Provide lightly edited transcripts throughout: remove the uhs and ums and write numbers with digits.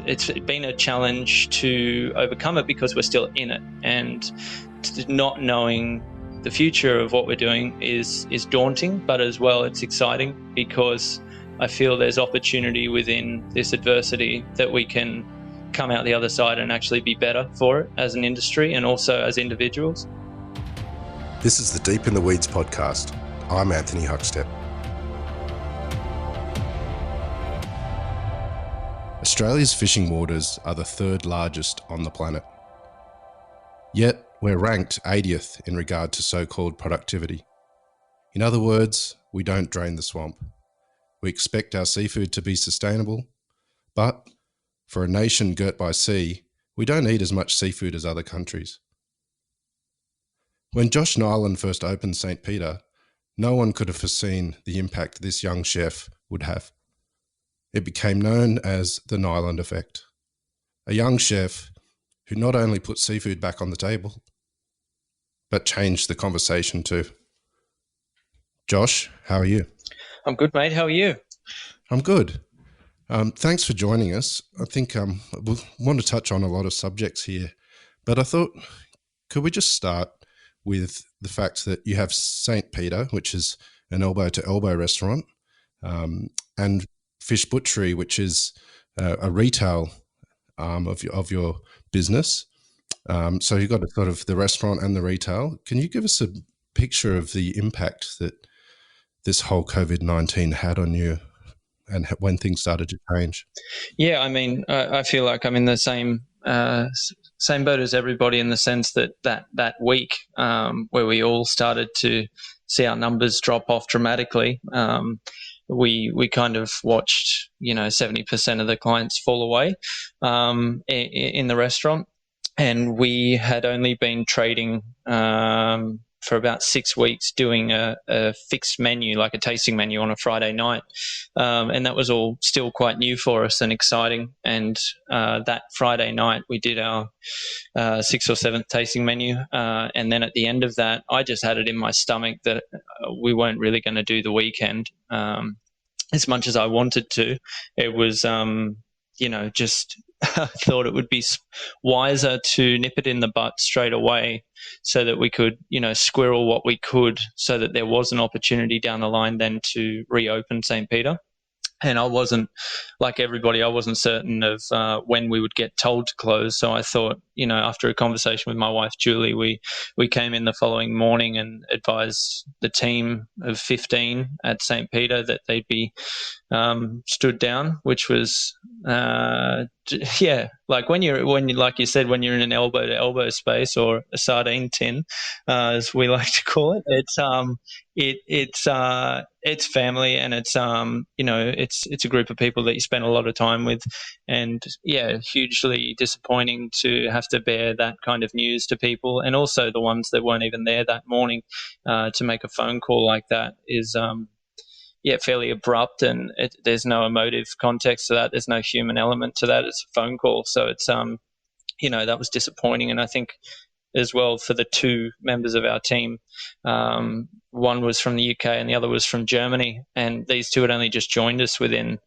it's been a challenge to overcome it because we're still in it, and not knowing the future of what we're doing is daunting, but as well it's exciting because I feel there's opportunity within this adversity that we can come out the other side and actually be better for it as an industry and also as individuals. This is the Deep in the Weeds podcast. I'm Anthony Huckstep. Australia's fishing waters are the third largest on the planet. Yet, we're ranked 80th in regard to so-called productivity. In other words, we don't drain the swamp. We expect our seafood to be sustainable, but for a nation girt by sea, we don't eat as much seafood as other countries. When Josh Niland first opened St. Peter, no one could have foreseen the impact this young chef would have. It became known as the Niland Effect. A young chef who not only put seafood back on the table, but changed the conversation too. Josh, how are you? I'm good, mate. How are you? I'm good. Thanks for joining us. I think we'll want to touch on a lot of subjects here, but I thought, could we just start with the fact that you have St. Peter, which is an elbow-to-elbow restaurant, and Fish Butchery, which is a retail arm of your business. So you've got sort of the restaurant and the retail. Can you give us a picture of the impact that this whole COVID-19 had on you and when things started to change? Yeah, I mean, I feel like I'm in the same boat as everybody in the sense that week where we all started to see our numbers drop off dramatically. We kind of watched, 70% of the clients fall away in the restaurant, and we had only been trading for about 6 weeks doing a fixed menu, like a tasting menu on a Friday night. And that was all still quite new for us and exciting. And that Friday night we did our 6th or 7th tasting menu. And then at the end of that, I just had it in my stomach that we weren't really going to do the weekend as much as I wanted to. It was, just I thought it would be wiser to nip it in the butt straight away so that we could, squirrel what we could so that there was an opportunity down the line then to reopen St. Peter. And I wasn't, like everybody, I wasn't certain of when we would get told to close. So I thought, after a conversation with my wife, Julie, we came in the following morning and advised the team of 15 at St. Peter that they'd be stood down, which was, like when you like you said, when you're in an elbow to elbow space or a sardine tin, as we like to call it, it's family, and it's a group of people that you spend a lot of time with, and hugely disappointing to have to bear that kind of news to people, and also the ones that weren't even there that morning to make a phone call like that is fairly abrupt, and there's no emotive context to that. There's no human element to that. It's a phone call. So it's, that was disappointing. And I think as well for the two members of our team, one was from the UK and the other was from Germany. And these two had only just joined us within,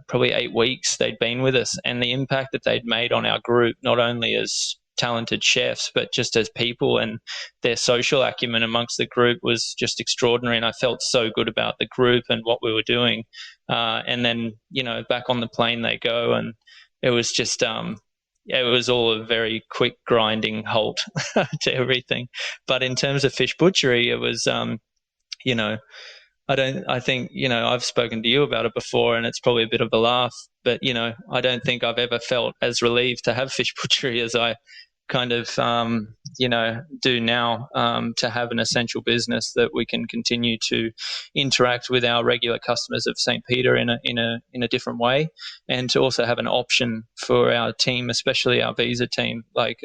probably 8 weeks they'd been with us. And the impact that they'd made on our group, not only as talented chefs, but just as people, and their social acumen amongst the group was just extraordinary. And I felt so good about the group and what we were doing. And then, back on the plane they go, and it was just, it was all a very quick grinding halt to everything. But in terms of Fish Butchery, it was, I think, I've spoken to you about it before, and it's probably a bit of a laugh, but, I don't think I've ever felt as relieved to have Fish Butchery as I kind of, do now, to have an essential business that we can continue to interact with our regular customers of St. Peter in a different way, and to also have an option for our team, especially our visa team, like,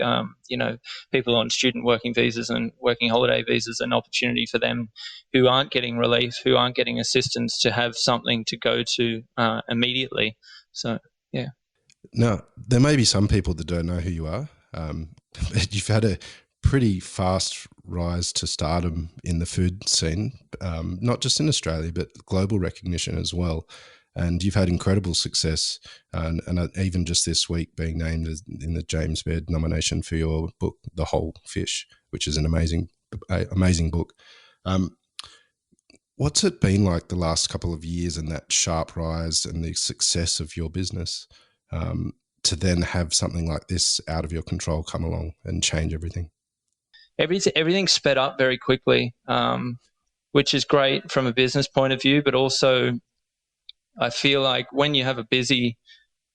people on student working visas and working holiday visas, an opportunity for them who aren't getting relief, who aren't getting assistance, to have something to go to immediately. So, yeah. Now, there may be some people that don't know who you are. You've had a pretty fast rise to stardom in the food scene, not just in Australia, but global recognition as well. and you've had incredible success. And even just this week being named in the James Baird nomination for your book, The Whole Fish, which is an amazing book. What's it been like the last couple of years and that sharp rise and the success of your business, to then have something like this out of your control come along and change everything? Everything's sped up very quickly, which is great from a business point of view, but also I feel like when you have a busy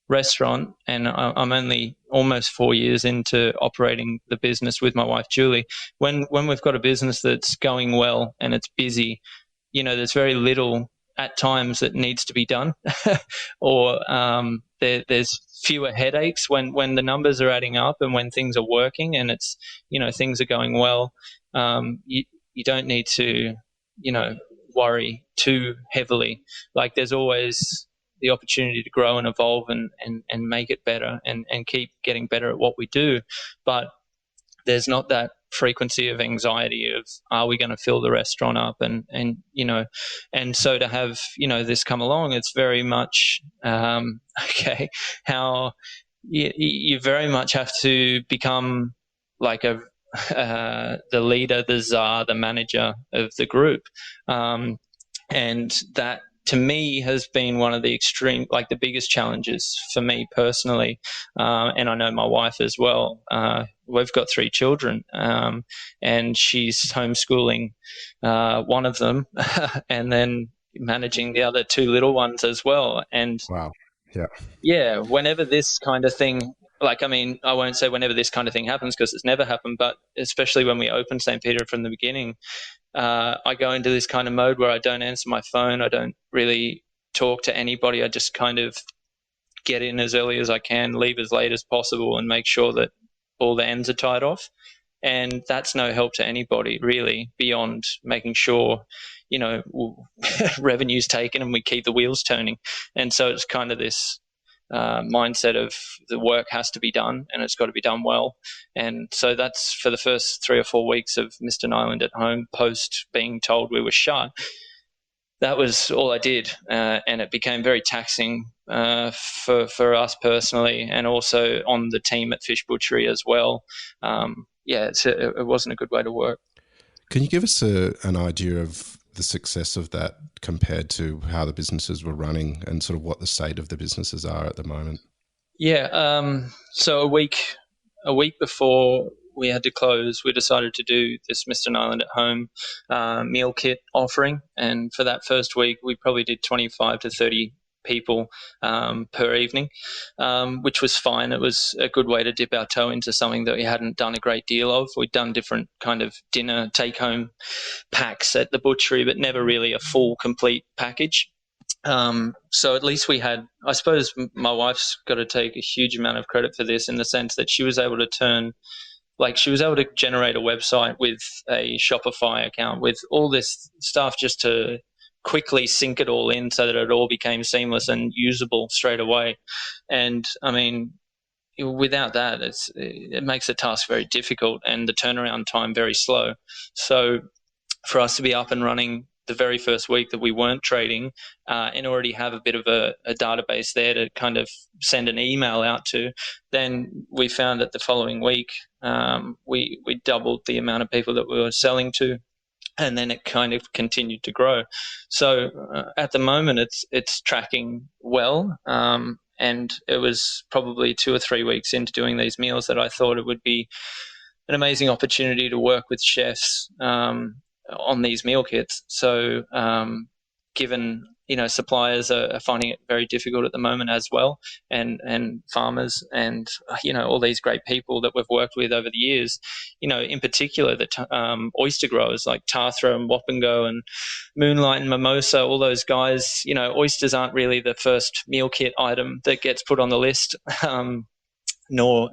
restaurant, and I'm only almost 4 years into operating the business with my wife Julie, when we've got a business that's going well and it's busy, there's very little at times that needs to be done, or there's fewer headaches when the numbers are adding up and when things are working and it's things are going well. You don't need to worry too heavily. Like, there's always the opportunity to grow and evolve and make it better and keep getting better at what we do, but there's not that frequency of anxiety of, are we going to fill the restaurant up, and so to have this come along, it's very much okay, how you very much have to become like the leader, the czar, the manager of the group, and that to me has been one of the the biggest challenges for me personally, and I know my wife as well. We've got 3 children, and she's homeschooling one of them, and then managing the other 2 little ones as well. And wow, yeah, yeah, whenever this kind of thing, I won't say whenever this kind of thing happens because it's never happened, but especially when we opened St. Peter from the beginning, I go into this kind of mode where I don't answer my phone. I don't really talk to anybody. I just kind of get in as early as I can, leave as late as possible, and make sure that all the ends are tied off. And that's no help to anybody, really, beyond making sure, revenue's taken and we keep the wheels turning. And so it's kind of this mindset of the work has to be done and it's got to be done well. And so that's for the first 3 or 4 weeks of Mr. Niland at home, post being told we were shut. That was all I did, and it became very taxing for us personally, and also on the team at Fish Butchery as well. It wasn't a good way to work. Can you give us an idea of the success of that compared to how the businesses were running and sort of what the state of the businesses are at the moment? Yeah, so a week before we had to close, we decided to do this Mr. Niland at home meal kit offering, and for that first week we probably did 25 to 30 people per evening, which was fine. It was a good way to dip our toe into something that we hadn't done a great deal of. We'd done different kind of dinner take-home packs at the butchery, but never really a full, complete package. So at least we had, I suppose my wife's got to take a huge amount of credit for this, in the sense that she was able to generate a website with a Shopify account with all this stuff just to quickly sync it all in so that it all became seamless and usable straight away. And I mean, without that, it makes the task very difficult and the turnaround time very slow. So for us to be up and running the very first week that we weren't trading, and already have a bit of a database there to kind of send an email out to, then we found that the following week we doubled the amount of people that we were selling to, and then it kind of continued to grow. So at the moment it's tracking well, and it was probably 2 or 3 weeks into doing these meals that I thought it would be an amazing opportunity to work with chefs on these meal kits. So given suppliers are finding it very difficult at the moment as well, and farmers, and all these great people that we've worked with over the years, in particular the oyster growers like Tathra and Wapango and Moonlight and Mimosa, all those guys. Oysters aren't really the first meal kit item that gets put on the list, nor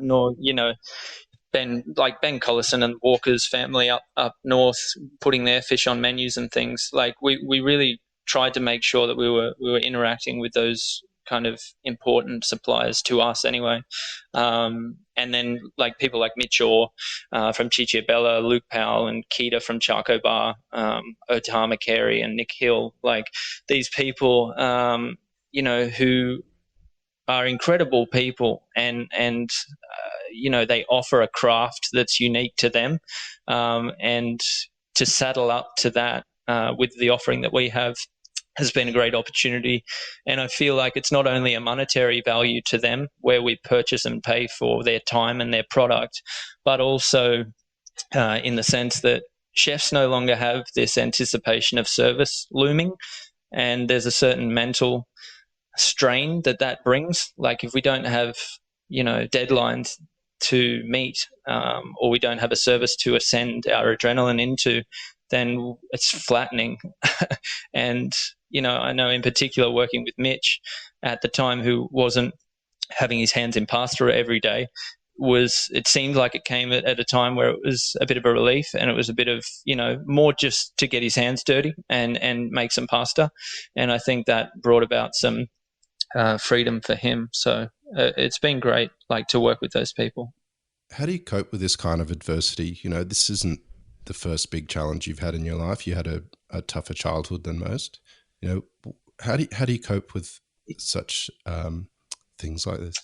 Ben Collison and Walker's family up north putting their fish on menus and things. Like, we really tried to make sure that we were interacting with those kind of important suppliers to us anyway. And then people like Mitch Orr from Cicciabella, Luke Powell and Keita from Charco Bar, Otama Carey and Nick Hill, like these people, who are incredible people, and they offer a craft that's unique to them, and to saddle up to that with the offering that we have has been a great opportunity. And I feel like it's not only a monetary value to them where we purchase and pay for their time and their product, but also in the sense that chefs no longer have this anticipation of service looming, and there's a certain mental strain that brings. Like if we don't have deadlines to meet, or we don't have a service to ascend our adrenaline into, then it's flattening. And I know in particular working with Mitch at the time, who wasn't having his hands in pasta every day, it seemed like it came at a time where it was a bit of a relief, and it was a bit of more just to get his hands dirty and make some pasta. And I think that brought about some freedom for him. So it's been great, like, to work with those people. How do you cope with this kind of adversity? This isn't the first big challenge you've had in your life. You had a tougher childhood than most. How do you cope with such things like this?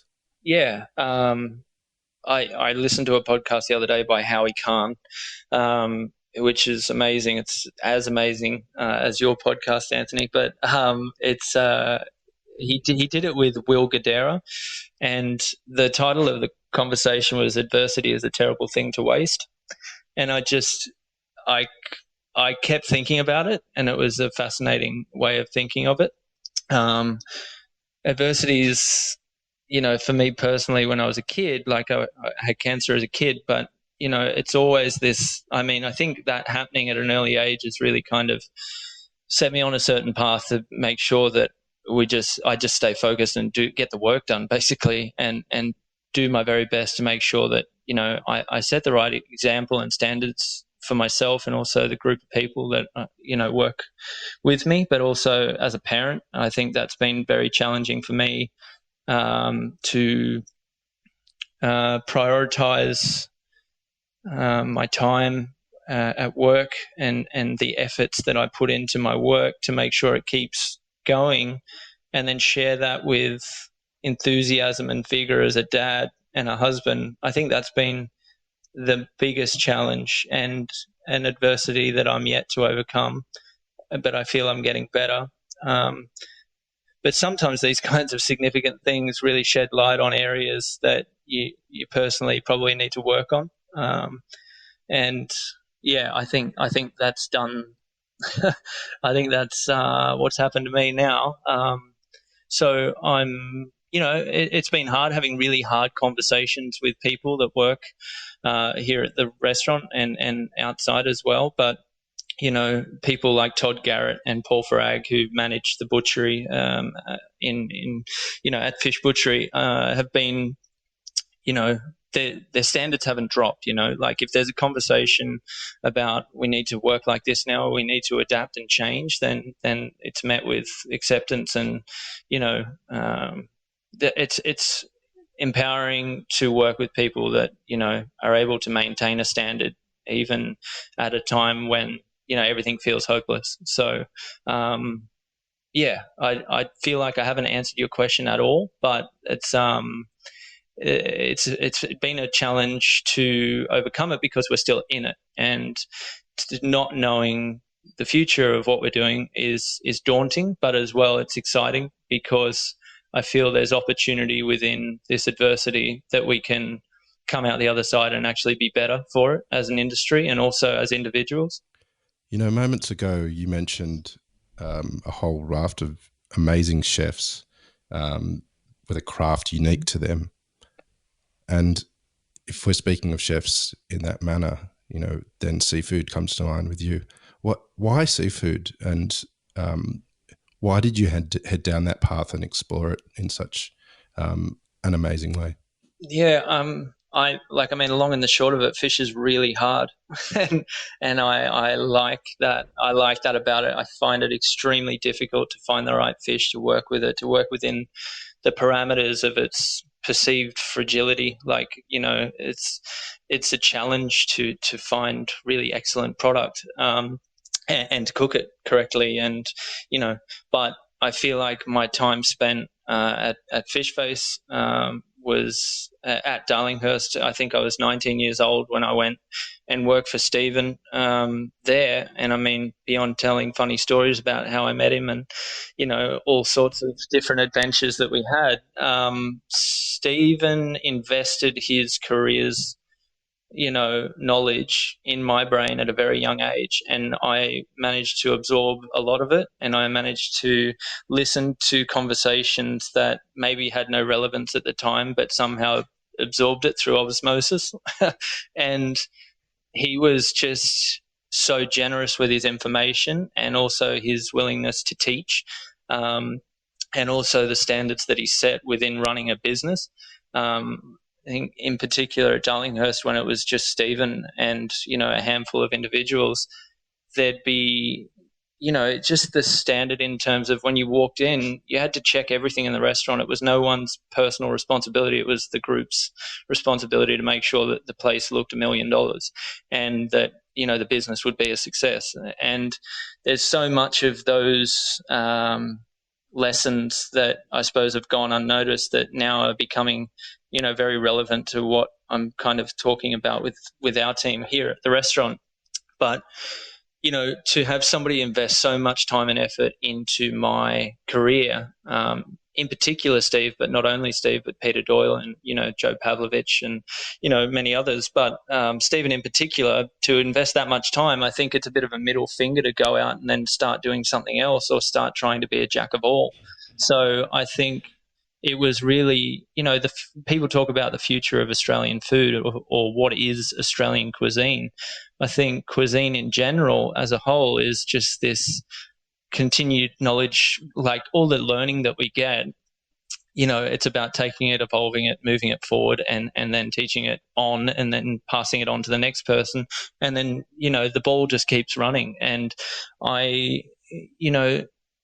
Yeah. I listened to a podcast the other day by Howie Khan, which is amazing. It's as amazing as your podcast, Anthony, but it's he did it with Will Guidara, and the title of the conversation was "Adversity is a Terrible Thing to Waste." And I kept thinking about it, and it was a fascinating way of thinking of it. Adversity is, for me personally, when I was a kid, like I had cancer as a kid, but it's always this. I mean, I think that happening at an early age has really kind of set me on a certain path to make sure that I just stay focused and get the work done, basically, and do my very best to make sure that I set the right example and standards for myself, and also the group of people that work with me. But also as a parent, I think that's been very challenging for me, to prioritize my time at work, and the efforts that I put into my work to make sure it keeps going, and then share that with enthusiasm and vigor as a dad and a husband. I think that's been the biggest challenge and an adversity that I'm yet to overcome, but I feel I'm getting better. But sometimes these kinds of significant things really shed light on areas that you personally probably need to work on. And yeah, I think that's done. I think that's what's happened to me now. So I'm, it's been hard having really hard conversations with people that work here at the restaurant and outside as well. But people like Todd Garrett and Paul Farag, who manage the butchery in at Fish Butchery, have been, their standards haven't dropped. Like if there's a conversation about we need to work like this now, or we need to adapt and change, then it's met with acceptance, and it's empowering to work with people that are able to maintain a standard even at a time when everything feels hopeless. So I feel like I haven't answered your question at all, but it's been a challenge to overcome it because we're still in it, and not knowing the future of what we're doing is daunting, but as well it's exciting because I feel there's opportunity within this adversity that we can come out the other side and actually be better for it as an industry and also as individuals. Moments ago you mentioned a whole raft of amazing chefs with a craft unique to them. And if we're speaking of chefs in that manner, then seafood comes to mind with you. Why seafood, and why did you head down that path and explore it in such an amazing way? Yeah, long and the short of it, fish is really hard, and I like that. I like that about it. I find it extremely difficult to find the right fish to work with it, to work within the parameters of its perceived fragility. Like, it's a challenge to find really excellent product, and to cook it correctly. And, but I feel like my time spent at Fishface was at Darlinghurst. I think I was 19 years old when I went and worked for Stephen there. And I mean, beyond telling funny stories about how I met him and, all sorts of different adventures that we had, Stephen invested his career's knowledge in my brain at a very young age. And I managed to absorb a lot of it. And I managed to listen to conversations that maybe had no relevance at the time, but somehow absorbed it through osmosis. And he was just so generous with his information and also his willingness to teach. And also the standards that he set within running a business. I think in particular at Darlinghurst, when it was just Stephen and, a handful of individuals, there'd be, just the standard in terms of when you walked in, you had to check everything in the restaurant. It was no one's personal responsibility. It was the group's responsibility to make sure that the place looked $1 million and that, the business would be a success. And there's so much of those lessons that I suppose have gone unnoticed that now are becoming very relevant to what I'm kind of talking about with our team here at the restaurant. But, to have somebody invest so much time and effort into my career, in particular Steve, but not only Steve, but Peter Doyle and, Joe Pavlovich and, many others. But Stephen in particular, to invest that much time, I think it's a bit of a middle finger to go out and then start doing something else or start trying to be a jack of all. So I think it was really, people talk about the future of Australian food or what is Australian cuisine. I think cuisine in general as a whole is just this continued knowledge, like all the learning that we get, it's about taking it, evolving it, moving it forward and then teaching it on and then passing it on to the next person. And then, the ball just keeps running. And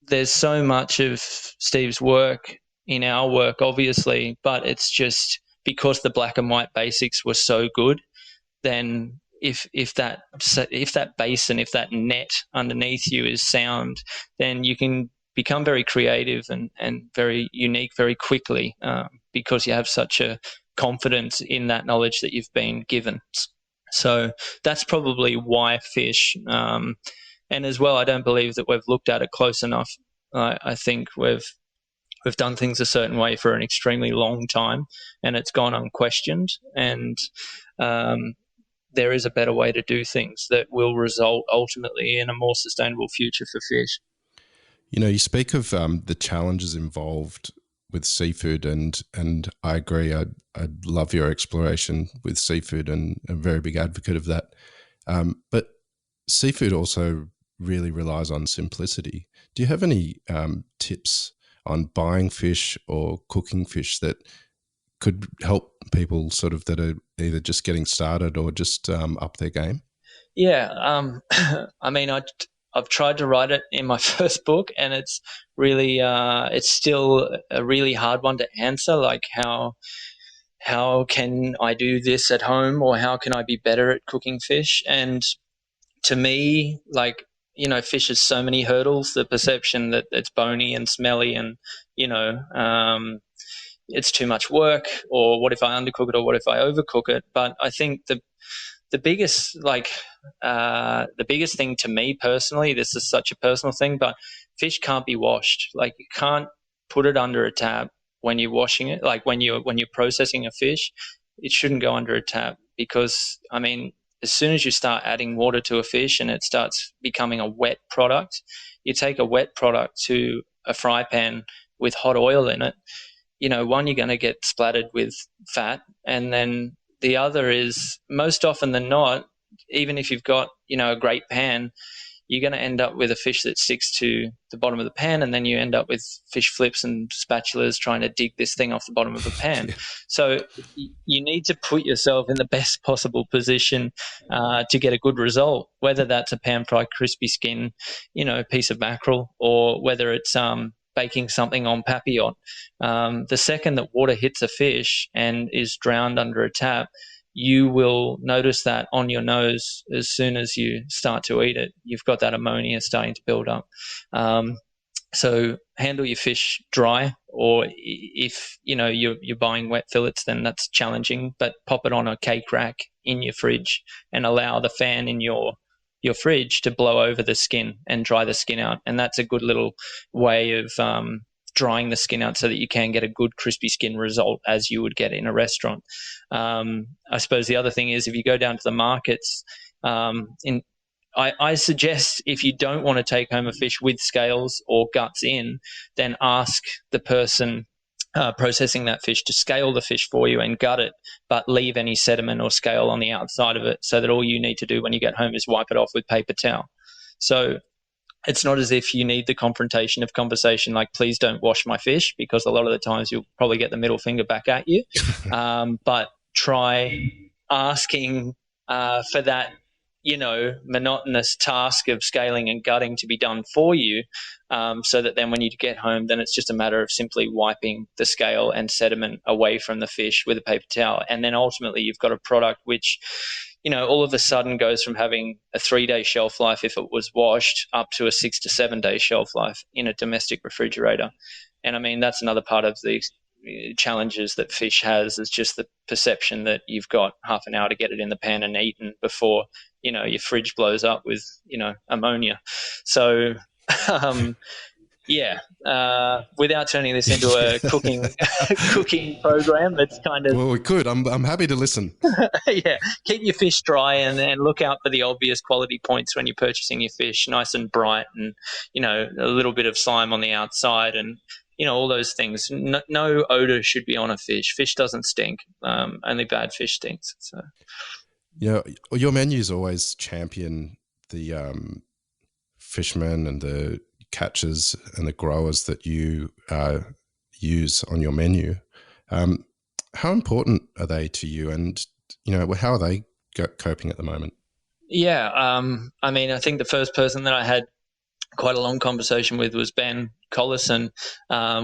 there's so much of Steve's work in our work, obviously, but it's just because the black and white basics were so good, then if that base and if that net underneath you is sound, then you can become very creative and very unique very quickly because you have such a confidence in that knowledge that you've been given. So that's probably why fish. And as well, I don't believe that we've looked at it close enough. I think we've done things a certain way for an extremely long time and it's gone unquestioned. And there is a better way to do things that will result ultimately in a more sustainable future for fish. You speak of the challenges involved with seafood, and I agree. I love your exploration with seafood and a very big advocate of that. But seafood also really relies on simplicity. Do you have any tips on buying fish or cooking fish that could help people sort of that are either just getting started or just up their game? Yeah. I mean, I've tried to write it in my first book and it's really, it's still a really hard one to answer. Like how can I do this at home or how can I be better at cooking fish? And to me, like, fish has so many hurdles, the perception that it's bony and smelly and, it's too much work, or what if I undercook it, or what if I overcook it? But I think the biggest thing to me personally, this is such a personal thing, but fish can't be washed. Like you can't put it under a tap when you're washing it. Like when you're processing a fish, it shouldn't go under a tap because I mean, as soon as you start adding water to a fish and it starts becoming a wet product, you take a wet product to a fry pan with hot oil in it, one, you're going to get splattered with fat. And then the other is most often than not, even if you've got, a great pan, you're going to end up with a fish that sticks to the bottom of the pan, and then you end up with fish flips and spatulas trying to dig this thing off the bottom of a pan. Yeah. So you need to put yourself in the best possible position to get a good result, whether that's a pan-fried crispy skin, piece of mackerel, or whether it's baking something on papillon. The second that water hits a fish and is drowned under a tap, you will notice that on your nose as soon as you start to eat it. You've got that ammonia starting to build up. So handle your fish dry, or if you're buying wet fillets, then that's challenging. But pop it on a cake rack in your fridge and allow the fan in your fridge to blow over the skin and dry the skin out. And that's a good little way of drying the skin out so that you can get a good crispy skin result as you would get in a restaurant. I suppose the other thing is if you go down to the markets, I suggest if you don't want to take home a fish with scales or guts in, then ask the person processing that fish to scale the fish for you and gut it, but leave any sediment or scale on the outside of it, so that all you need to do when you get home is wipe it off with paper towel. So it's not as if you need the confrontation of conversation like, please don't wash my fish, because a lot of the times you'll probably get the middle finger back at you. But try asking for that monotonous task of scaling and gutting to be done for you, so that then when you get home, then it's just a matter of simply wiping the scale and sediment away from the fish with a paper towel. And then ultimately you've got a product which, all of a sudden goes from having a 3-day shelf life if it was washed up to a 6 to 7 day shelf life in a domestic refrigerator. And I mean, that's another part of the challenges that fish has, is just the perception that you've got half an hour to get it in the pan and eaten before your fridge blows up with ammonia. So without turning this into a cooking program, that's kind of, well, we could. I'm happy to listen. Yeah, keep your fish dry and look out for the obvious quality points when you're purchasing your fish, nice and bright, and a little bit of slime on the outside, and all those things. No odor should be on a fish. Fish doesn't stink. Only bad fish stinks. So yeah, your menus always champion the fishermen and the catchers and the growers that you use on your menu. How important are they to you, and how are they coping at the moment? Yeah, I mean, I think the first person that I had quite a long conversation with was Ben Collison,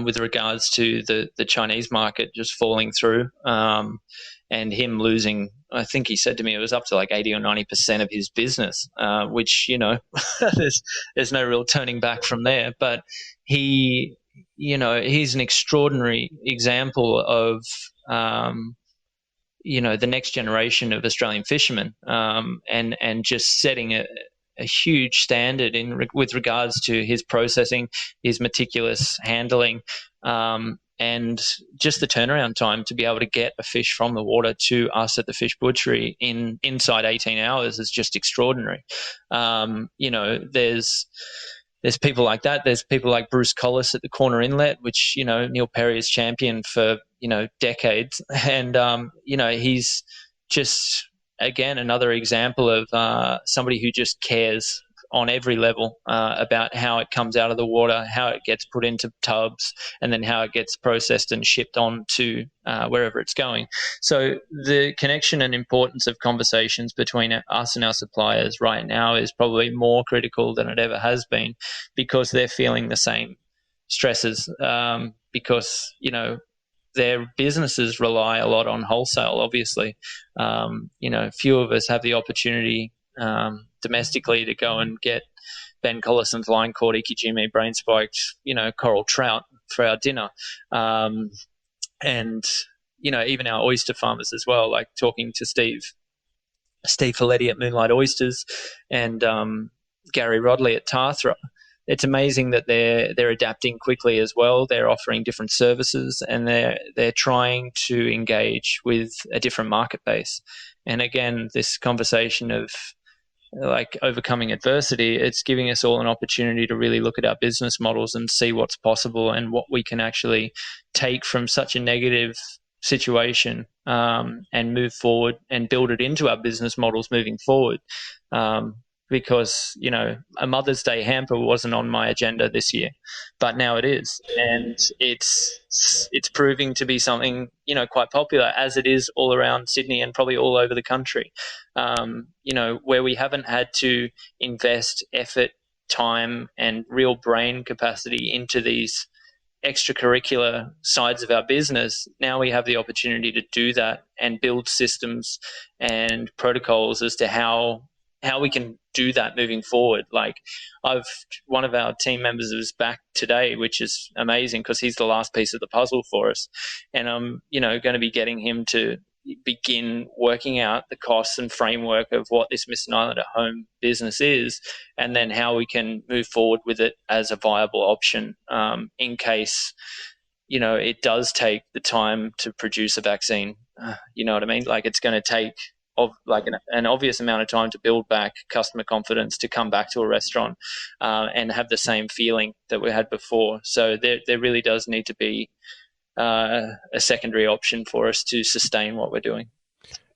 with regards to the Chinese market just falling through, and him losing, I think he said to me it was up to like 80 or 90% of his business, which, there's no real turning back from there. But he's an extraordinary example of, the next generation of Australian fishermen, and just setting a huge standard with regards to his processing, his meticulous handling, and just the turnaround time to be able to get a fish from the water to us at the fish butchery inside 18 hours is just extraordinary. There's people like that. There's people like Bruce Collis at the Corner Inlet, which, Neil Perry has championed for, decades. And, he's just, again, another example of somebody who just cares on every level about how it comes out of the water, how it gets put into tubs, and then how it gets processed and shipped on to wherever it's going. So the connection and importance of conversations between us and our suppliers right now is probably more critical than it ever has been, because they're feeling the same stresses, because, their businesses rely a lot on wholesale, obviously. Few of us have the opportunity domestically to go and get Ben Collison's line caught ikijime brain spiked, coral trout for our dinner. And, even our oyster farmers as well, like talking to Steve Folletti at Moonlight Oysters and Gary Rodley at Tathra. It's amazing that they're adapting quickly as well. They're offering different services, and they're trying to engage with a different market base. And again, this conversation of like overcoming adversity, it's giving us all an opportunity to really look at our business models and see what's possible and what we can actually take from such a negative situation, and move forward and build it into our business models moving forward. Because, a Mother's Day hamper wasn't on my agenda this year, but now it is. And it's proving to be something, quite popular, as it is all around Sydney and probably all over the country, where we haven't had to invest effort, time, and real brain capacity into these extracurricular sides of our business. Now we have the opportunity to do that and build systems and protocols as to how how we can do that moving forward. Like, one of our team members is back today, which is amazing because he's the last piece of the puzzle for us. And I'm, going to be getting him to begin working out the costs and framework of what this Mr. Niland at Home business is, and then how we can move forward with it as a viable option, in case, it does take the time to produce a vaccine. You know what I mean? Like, it's going to take an obvious amount of time to build back customer confidence to come back to a restaurant and have the same feeling that we had before. So there really does need to be a secondary option for us to sustain what we're doing.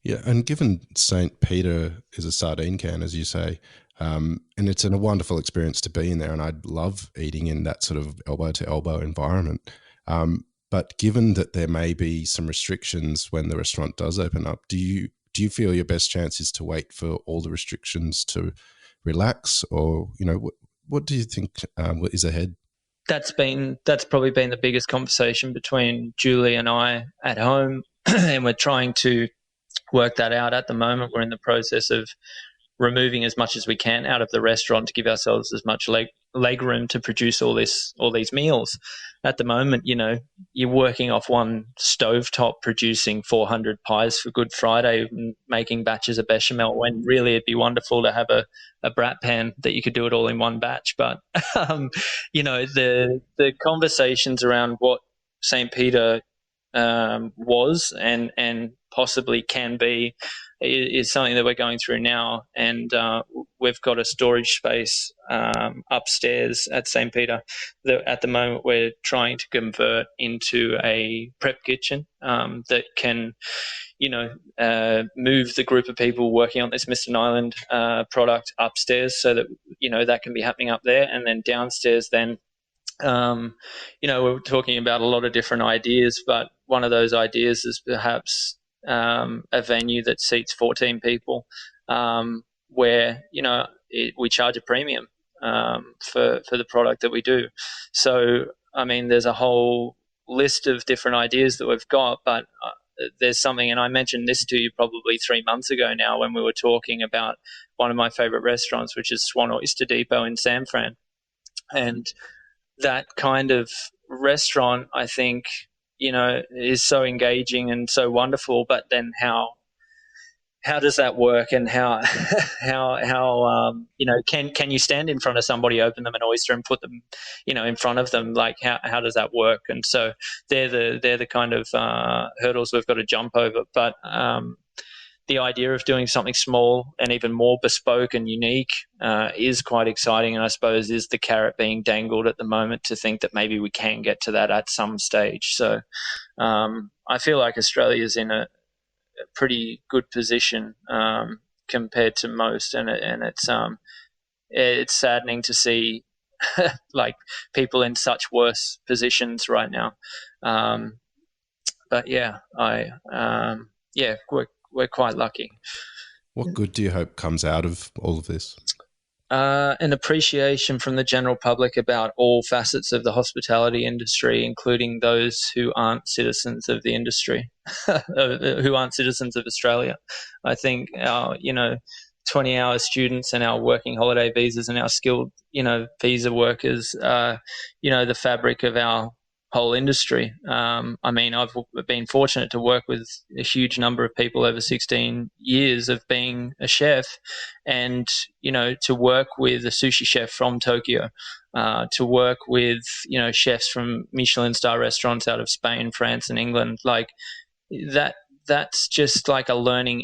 Yeah, and given St. Peter is a sardine can, as you say, and it's a wonderful experience to be in there, and I'd love eating in that sort of elbow-to-elbow environment. But given that there may be some restrictions when the restaurant does open up, do you feel your best chance is to wait for all the restrictions to relax, or what do you think is ahead? That's probably been the biggest conversation between Julie and I at home, and we're trying to work that out at the moment. We're in the process of removing as much as we can out of the restaurant to give ourselves as much leg room to produce all these meals. At the moment, you're working off one stovetop producing 400 pies for Good Friday and making batches of bechamel, when really it'd be wonderful to have a brat pan that you could do it all in one batch. But the conversations around what St. Peter was and possibly can be is something that we're going through now. And we've got a storage space upstairs at St. Peter that at the moment we're trying to convert into a prep kitchen that can, move the group of people working on this Mr. Niland product upstairs, so that, that can be happening up there. And then downstairs then, we're talking about a lot of different ideas, but one of those ideas is perhaps a venue that seats 14 people, where we charge a premium for the product that we do. So I mean, there's a whole list of different ideas that we've got, but there's something, and I mentioned this to you probably 3 months ago now when we were talking about one of my favorite restaurants, which is Swan Oyster Depot in San Fran. And that kind of restaurant, I think, is so engaging and so wonderful, but then how does that work, and how can you stand in front of somebody, open them an oyster and put them in front of them? Like, how does that work? And so they're the kind of hurdles we've got to jump over. But the idea of doing something small and even more bespoke and unique is quite exciting, and I suppose is the carrot being dangled at the moment to think that maybe we can get to that at some stage. So I feel like Australia's in a pretty good position compared to most, and it's saddening to see like people in such worse positions right now. But yeah, we're quite lucky. What good do you hope comes out of all of this? An appreciation from the general public about all facets of the hospitality industry, including those who aren't citizens of the industry, who aren't citizens of Australia. I think our, 20-hour students and our working holiday visas and our skilled, visa workers, the fabric of our whole industry. I mean, I've been fortunate to work with a huge number of people over 16 years of being a chef, and, to work with a sushi chef from Tokyo, to work with, chefs from Michelin star restaurants out of Spain, France, and England. Like that's just like a learning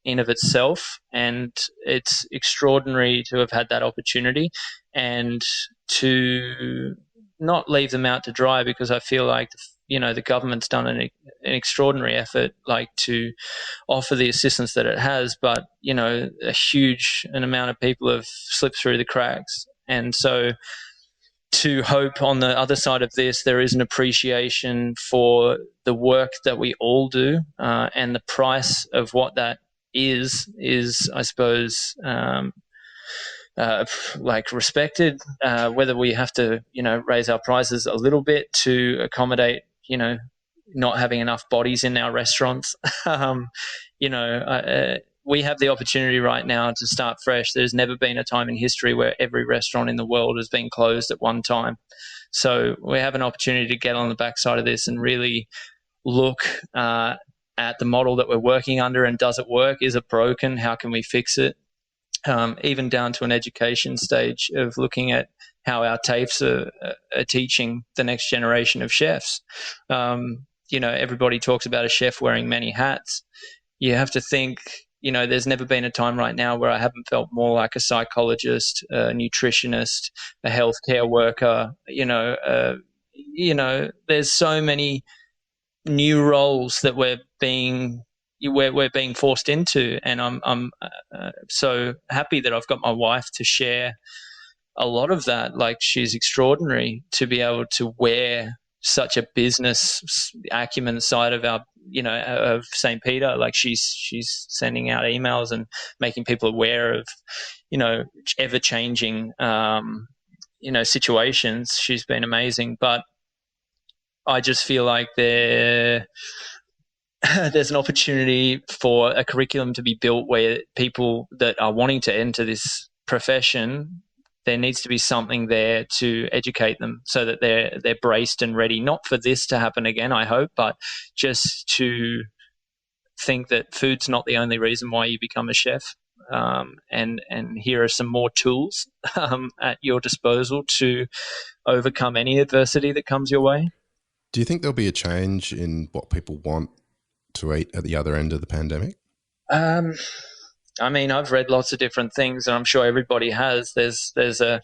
in of itself. And it's extraordinary to have had that opportunity and to not leave them out to dry, because I feel like, the government's done an extraordinary effort, like, to offer the assistance that it has, but, a huge amount of people have slipped through the cracks. And so to hope on the other side of this, there is an appreciation for the work that we all do, and the price of what that is, I suppose, respected, whether we have to, raise our prices a little bit to accommodate, not having enough bodies in our restaurants. we have the opportunity right now to start fresh. There's never been a time in history where every restaurant in the world has been closed at one time. So we have an opportunity to get on the backside of this and really look at the model that we're working under, and does it work? Is it broken? How can we fix it? Even down to an education stage of looking at how our TAFEs are teaching the next generation of chefs. Everybody talks about a chef wearing many hats. You have to think, there's never been a time right now where I haven't felt more like a psychologist, a nutritionist, a healthcare worker. There's so many new roles that we're being forced into, and I'm so happy that I've got my wife to share a lot of that. Like, she's extraordinary to be able to wear such a business acumen side of our, of St. Peter. Like, she's sending out emails and making people aware of, ever changing, situations. She's been amazing, but I just feel like there's an opportunity for a curriculum to be built where people that are wanting to enter this profession, there needs to be something there to educate them so that they're braced and ready, not for this to happen again, I hope, but just to think that food's not the only reason why you become a chef. And here are some more tools at your disposal to overcome any adversity that comes your way. Do you think there'll be a change in what people want to eat at the other end of the pandemic? I've read lots of different things, and I'm sure everybody has. There's the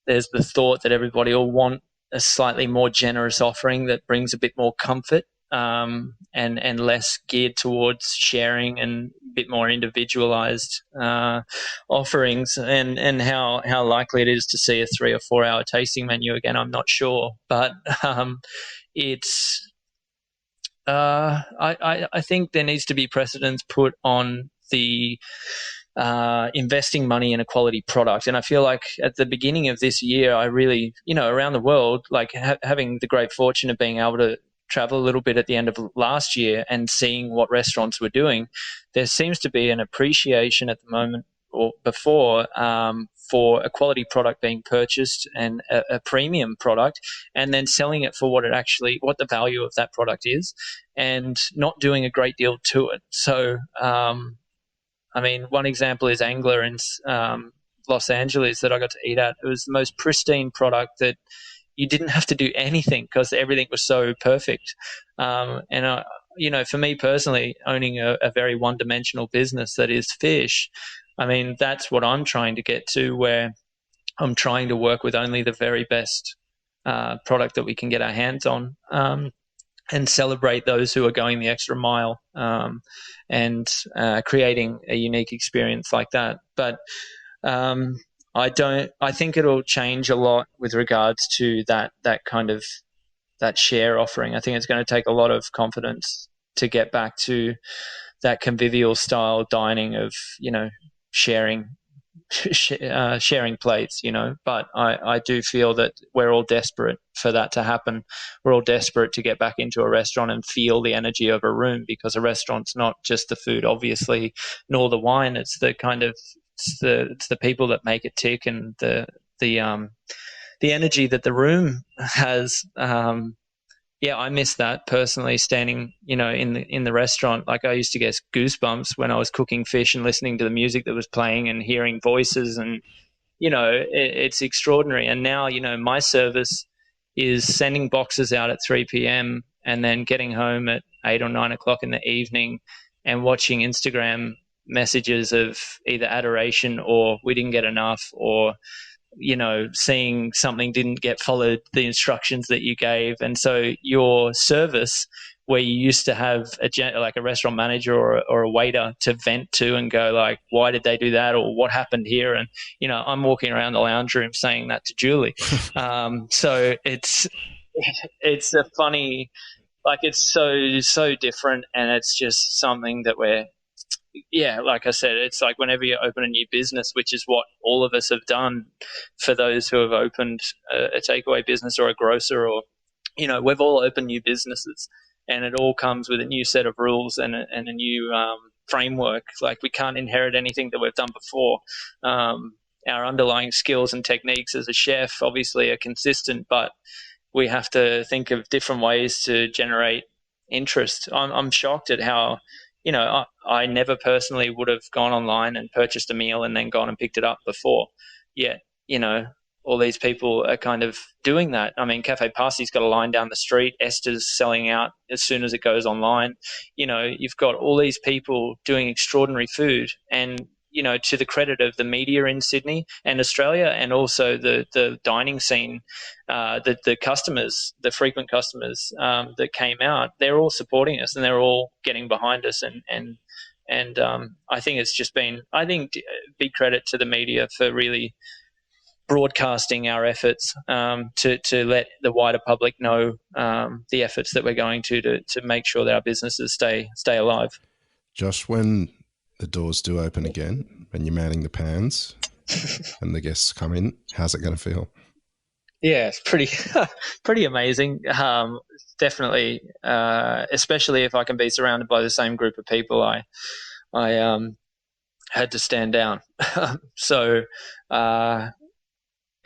thought that everybody will want a slightly more generous offering that brings a bit more comfort, and less geared towards sharing, and a bit more individualized offerings. And how likely it is to see a 3 or 4 hour tasting menu again, I'm not sure. But I think there needs to be precedence put on the investing money in a quality product. And I feel like at the beginning of this year, I really, around the world, like having the great fortune of being able to travel a little bit at the end of last year and seeing what restaurants were doing, there seems to be an appreciation at the moment, or before, for a quality product being purchased, and a premium product, and then selling it for what the value of that product is, and not doing a great deal to it. So, one example is Angler in Los Angeles that I got to eat at. It was the most pristine product that you didn't have to do anything because everything was so perfect. For me personally, owning a very one-dimensional business that is fish, that's what I'm trying to get to, where I'm trying to work with only the very best product that we can get our hands on, and celebrate those who are going the extra mile, and creating a unique experience like that. But I think it'll change a lot with regards to that kind of that share offering. I think it's going to take a lot of confidence to get back to that convivial style dining of, sharing plates, but I do feel that we're all desperate for that to happen. We're all desperate to get back into a restaurant and feel the energy of a room, because a restaurant's not just the food, obviously, nor the wine. It's the kind of it's the people that make it tick, and the energy that the room has. I miss that personally, standing, in the restaurant. Like, I used to get goosebumps when I was cooking fish and listening to the music that was playing and hearing voices, and, it's extraordinary. And now, my service is sending boxes out at 3 p.m. and then getting home at 8 or 9 o'clock in the evening and watching Instagram messages of either adoration or we didn't get enough, or seeing something didn't get followed the instructions that you gave. And so your service, where you used to have a restaurant manager or a waiter to vent to and go like, why did they do that, or what happened here? And I'm walking around the lounge room saying that to Julie. So it's a funny, like, it's so different, and it's just something that like I said, it's like whenever you open a new business, which is what all of us have done for those who have opened a takeaway business or a grocer, or, we've all opened new businesses, and it all comes with a new set of rules and a new framework. Like, we can't inherit anything that we've done before. Our underlying skills and techniques as a chef obviously are consistent, but we have to think of different ways to generate interest. I'm shocked at how, I never personally would have gone online and purchased a meal and then gone and picked it up before. Yet, all these people are kind of doing that. I mean, Cafe Parsi's got a line down the street. Esther's selling out as soon as it goes online. You've got all these people doing extraordinary food, and to the credit of the media in Sydney and Australia, and also the dining scene, the customers, the frequent customers that came out, they're all supporting us and they're all getting behind us. And I think it's just been, big credit to the media for really broadcasting our efforts, to let the wider public know the efforts that we're going to make sure that our businesses stay alive. Josh, when the doors do open again and you're manning the pans and the guests come in, how's it going to feel? Yeah, it's pretty amazing. Definitely, especially if I can be surrounded by the same group of people. I had to stand down. So,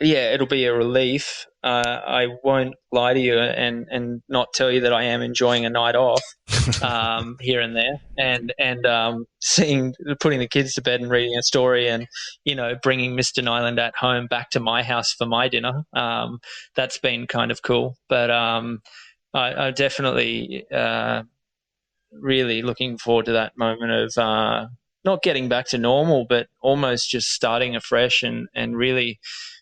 yeah, it'll be a relief. I won't lie to you and not tell you that I am enjoying a night off here and there, and putting the kids to bed and reading a story, and bringing Mr. Niland at home back to my house for my dinner. That's been kind of cool, but I definitely really looking forward to that moment of not getting back to normal, but almost just starting afresh and really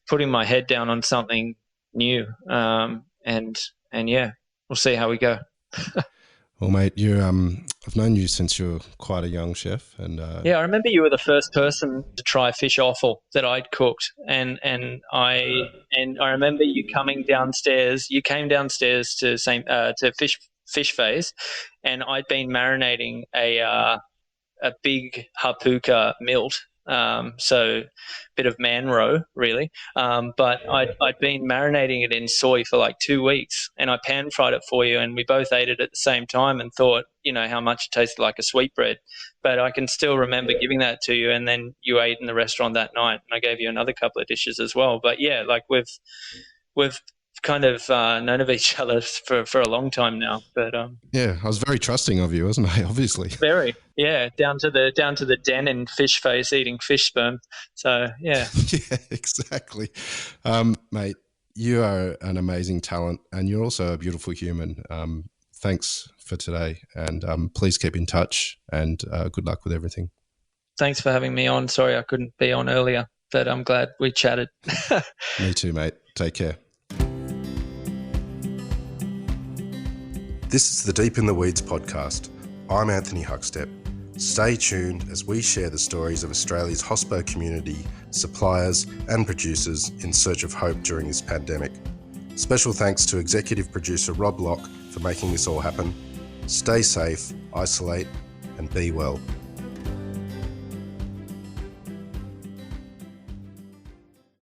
putting my head down on something new. And yeah, we'll see how we go. Well, mate, I've known you since you were quite a young chef, and yeah, I remember you were the first person to try fish offal that I'd cooked, and I remember you coming downstairs. You came downstairs to Fish Face, and I'd been marinating a big hapuka milt. So a bit of man roe, really. But I'd been marinating it in soy for like 2 weeks, and I pan fried it for you, and we both ate it at the same time and thought, how much it tasted like a sweetbread. But I can still remember giving that to you, and then you ate in the restaurant that night, and I gave you another couple of dishes as well. But yeah, like we've kind of known of each other for a long time now. But yeah, I was very trusting of you, wasn't I? Obviously, very. Yeah, down to the den in Fish Face eating fish sperm. So yeah, yeah, exactly, mate. You are an amazing talent, and you're also a beautiful human. Thanks for today, and please keep in touch. And good luck with everything. Thanks for having me on. Sorry I couldn't be on earlier, but I'm glad we chatted. Me too, mate. Take care. This is the Deep in the Weeds podcast. I'm Anthony Huckstep. Stay tuned as we share the stories of Australia's hospo community, suppliers and producers in search of hope during this pandemic. Special thanks to executive producer Rob Locke for making this all happen. Stay safe, isolate and be well.